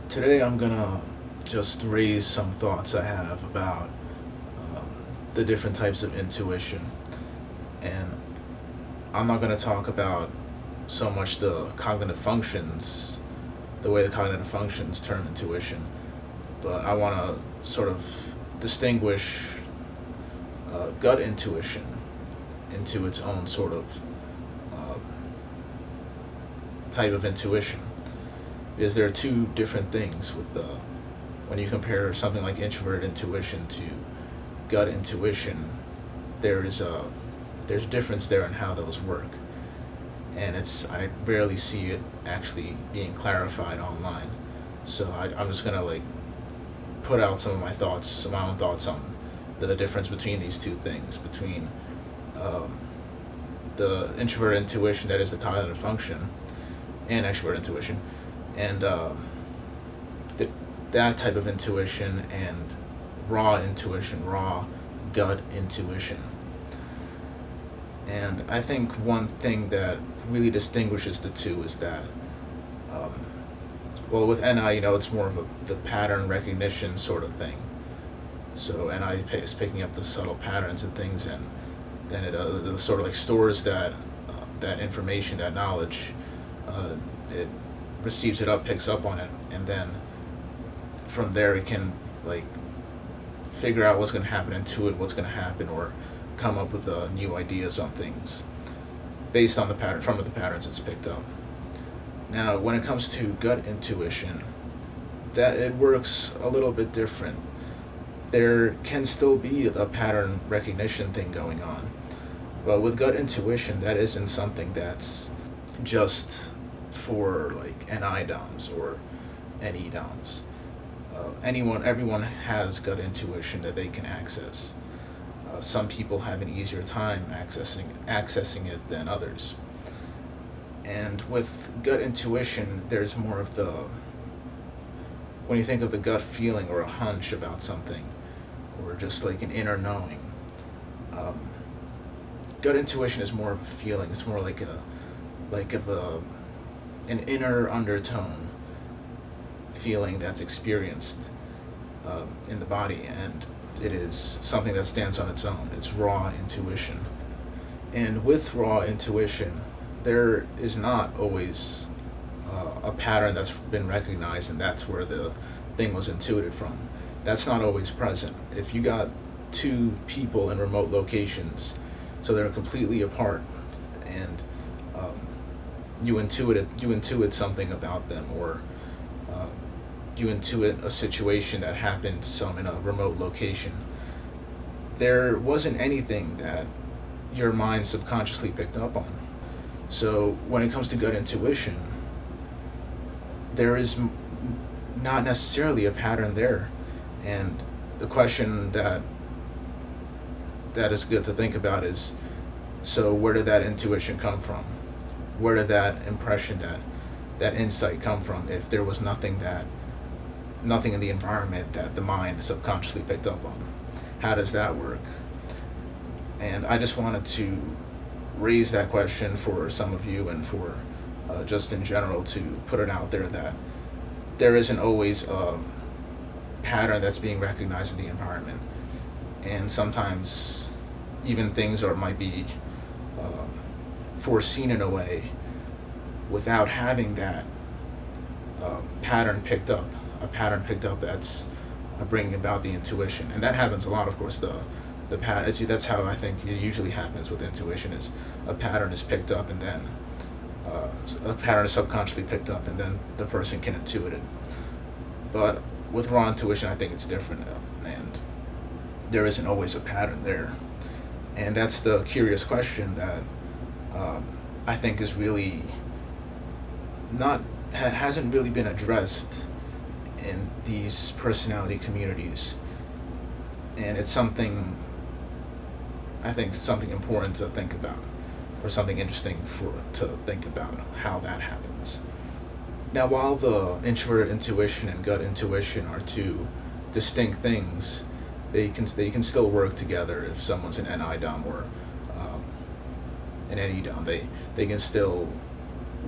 Today I'm gonna just raise some thoughts I have about um, the different types of intuition. And I'm not gonna talk about so much the cognitive functions, the way the cognitive functions term intuition, but I wanna sort of distinguish gut intuition into its own sort of um, type of intuition. Because there are two different things with the when you compare something like introverted intuition to gut intuition, there's a difference there in how those work, and I rarely see it actually being clarified online. So I'm just gonna put out some of my own thoughts on the difference between these two things, between um, the introverted intuition that is the cognitive function, and extrovert intuition, and th- that type of intuition and raw gut intuition. And I think one thing that really distinguishes the two is that, um, well, with NI, it's more of the pattern recognition sort of thing. So NI is picking up the subtle patterns and things, and then it sort of stores that information, that knowledge. It receives it up, picks up on it, and then from there it can like figure out what's going to happen, intuit what's going to happen, or come up with new ideas on things based on the pattern from the patterns it's picked up. Now, when it comes to gut intuition, that it works a little bit different. There can still be a pattern recognition thing going on, but with gut intuition, that isn't something that's just for like NI DOMs or NE DOMs. Everyone has gut intuition that they can access. Some people have an easier time accessing it than others. And with gut intuition, there's more of the when you think of the gut feeling or a hunch about something, or just like an inner knowing. Um, Gut intuition is more of a feeling. It's more like of a an inner undertone feeling that's experienced in the body, and it is something that stands on its own. It's raw intuition. And with raw intuition, there is not always a pattern that's been recognized, and that's where the thing was intuited from. That's not always present. If you got two people in remote locations, so they're completely apart, and you intuit something about them, or uh, you intuit a situation that happened in a remote location. There wasn't anything that your mind subconsciously picked up on. So when it comes to gut intuition, there is not necessarily a pattern there, and the question that is good to think about is, so where did that intuition come from? Where did that impression, that insight come from, if there was nothing in the environment that the mind subconsciously picked up on? How does that work? And I just wanted to raise that question for some of you, and for just in general, to put it out there that there isn't always a pattern that's being recognized in the environment, and sometimes even things might be uh, foreseen in a way without having that a pattern picked up that's bringing about the intuition. And that happens a lot, of course. The pattern, that's how I think it usually happens with intuition, is a pattern is picked up, and then a pattern is subconsciously picked up, and then the person can intuit it. But with raw intuition, I think it's different, and there isn't always a pattern there. And that's the curious question that I think is really not hasn't really been addressed in these personality communities, and it's something I think something important to think about, or something interesting to think about how that happens. Now, while the introverted intuition and gut intuition are two distinct things, they can still work together. If someone's an NI DOM or an NE DOM, they can still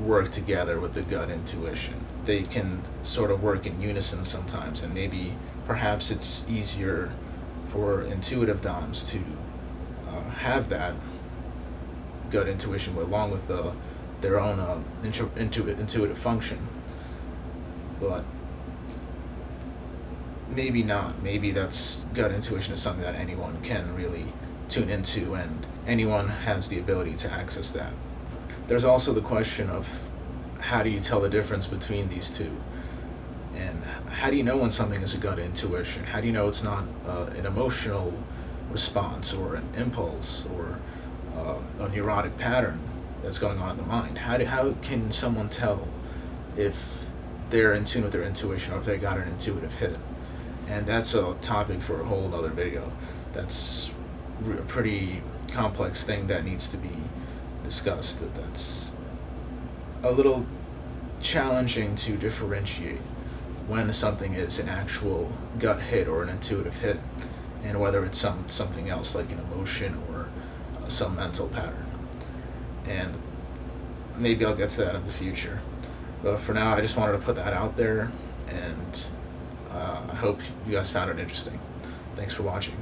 work together with the gut intuition. they can sort of work in unison sometimes, and maybe perhaps it's easier for intuitive DOMs to have that gut intuition along with their own intuitive function. But maybe not. Maybe that's gut intuition is something that anyone can really tune into, and anyone has the ability to access that. There's also the question of how do you tell the difference between these two? And how do you know when something is a gut intuition? How do you know it's not an emotional response or an impulse or a neurotic pattern that's going on in the mind? How can someone tell if they're in tune with their intuition or if they got an intuitive hit? And that's a topic for a whole other video. That's a pretty complex thing that needs to be discussed. That's a little challenging to differentiate when something is an actual gut hit or an intuitive hit, and whether it's something else like an emotion or some mental pattern. And maybe I'll get to that in the future. But for now, I just wanted to put that out there, and I hope you guys found it interesting. Thanks for watching.